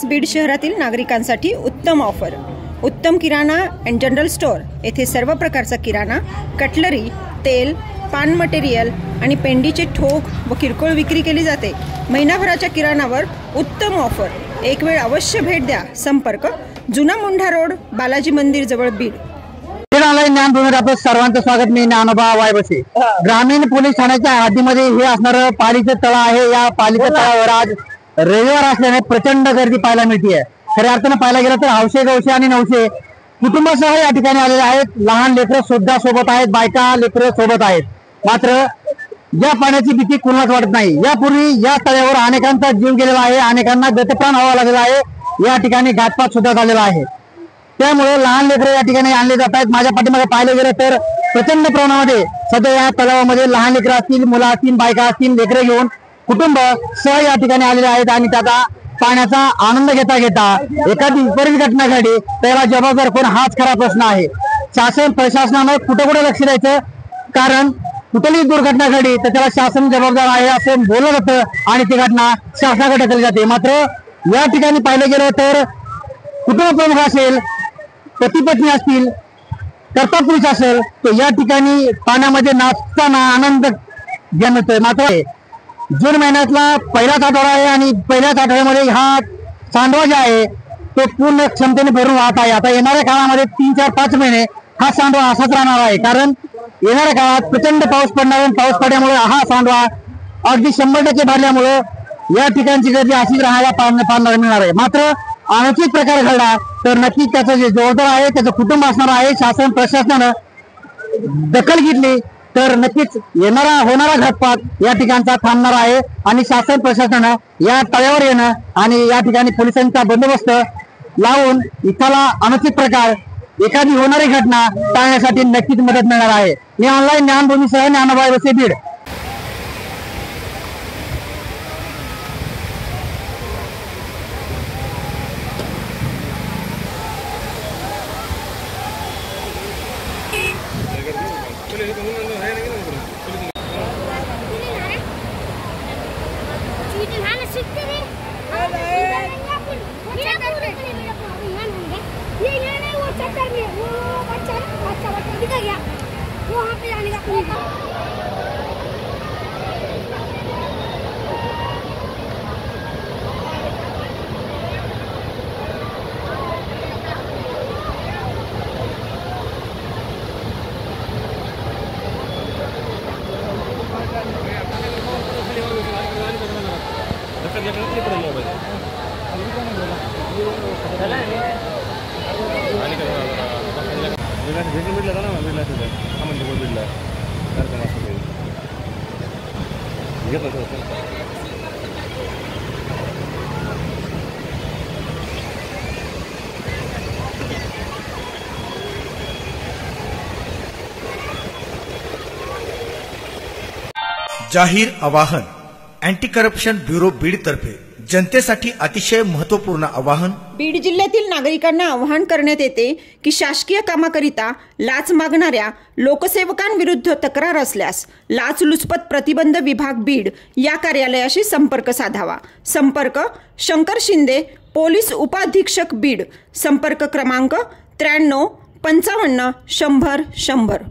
खास बीड शहरातील नागरिकांसाठी उत्तम ऑफर। उत्तम किराणा अँड जनरल स्टोअर येथे सर्व प्रकारचा किराणा, कटलरी, तेल, पान मटेरियल आणि पेंडीचे ठोक व किरकोळ विक्री केली जाते। महिनाभराच्या किराणावर उत्तम ऑफर। एक वेळ अवश्य भेट द्या। संपर्क जुना मुंढा रोड, बालाजी मंदिर जवळ, बीड। ज्ञानभूमीवर आपलं सर्वांचं स्वागत। मी ज्ञानोबा वायबसे। ग्रामीण पोलीस ठाण्याच्या हद्दीमध्ये हे असणारं पालीचं तळ आहे। या पालीच्या तळावर आज रविवार असल्याने प्रचंड गर्दी पाहायला मिळते। खऱ्या अर्थानं पाहायला गेलं तर हौशे गवशे आणि नवशे कुटुंबासह या ठिकाणी आलेले आहेत। लहान लेकरं सुद्धा सोबत आहेत, बायका लेकरं सोबत आहेत। मात्र या पाण्याची भीती कुणालाच वाटत नाही। यापूर्वी या तळ्यावर अनेकांचा जीव गेलेला आहे, अनेकांना गतप्राण व्हावा लागलेला आहे। या ठिकाणी घातपात सुद्धा झालेला आहे। त्यामुळे लहान लेकरं या ठिकाणी आणले जात आहेत। माझ्या पाठीमागे पाहिलं गेलं तर प्रचंड प्रमाणामध्ये सध्या या तलावामध्ये लहान लेकरं असतील, मुलं असतील, बायका असतील, लेकरं घेऊन कुटुंब सह या ठिकाणी आलेले आहेत आणि त्याचा पाण्याचा आनंद घेता एखादी विपरीत घटना घडली त्याला जबाबदार कोण, हाच खरा प्रश्न आहे। शासन प्रशासनानं कुठे कुठे लक्ष द्यायचं, कारण कुठलीही दुर्घटना घडली तर त्याला शासन जबाबदार आहे असं बोललं जातं आणि ती घटना शासनाकडे ढकलली जाते। मात्र या ठिकाणी पाहिलं गेलं तर कुटुंब प्रमुख असेल, पती पत्नी असतील, कर्ता पुरुष असेल, तर या ठिकाणी पाण्यामध्ये नाचताना आनंद घेणं येतोय। मात्र जून महिन्यातला पहिलाच आठवडा आहे आणि पहिल्याच आठवड्यामध्ये हा सांडवा जे आहे तो पूर्ण क्षमतेने भरून वाहत आहे। आता येणाऱ्या काळामध्ये 3, 4, 5 महिने हा सांडवा असाच राहणार आहे, कारण येणाऱ्या काळात प्रचंड पाऊस पडणार आहे। पाऊस पडल्यामुळे हा सांडवा अगदी 100% भरल्यामुळे या ठिकाणची गर्दी अशीच राहायला पाहायला मिळणार आहे। मात्र अनुचित प्रकार घडला तर नक्कीच त्याचं जे जबाबदार आहे त्याचं कुटुंब असणार आहे। शासन प्रशासनानं दखल घेतली तर नक्कीच होणारा घातपात या ठिकाणचा थांबणार आहे आणि शासन प्रशासनानं या तळ्यावर येणं आणि या ठिकाणी पोलिसांचा बंदोबस्त लावून इथला अनुचित प्रकार, एखादी होणारी घटना टाळण्यासाठी नक्कीच मदत मिळणार आहे। मी ऑनलाईन ज्ञानभूमीसह ज्ञानोबा वायबसे, बीड। जाहीर आवाहन। अँटी करप्शन ब्युरो बीड तर्फे जनतेसाठी अतिशय महत्त्वपूर्ण आवाहन। बीड जिल्ह्यातील नागरिकांना आवाहन करण्यात येते की शासकीय कामाकरिता लाच मागणाऱ्या लोकसेवकांविरुद्ध तक्रार असल्यास लाचलुचपत प्रतिबंध विभाग बीड या कार्यालयाशी संपर्क साधावा। संपर्क शंकर शिंदे, पोलीस उपाधीक्षक बीड। संपर्क क्रमांक 93 55 100 100।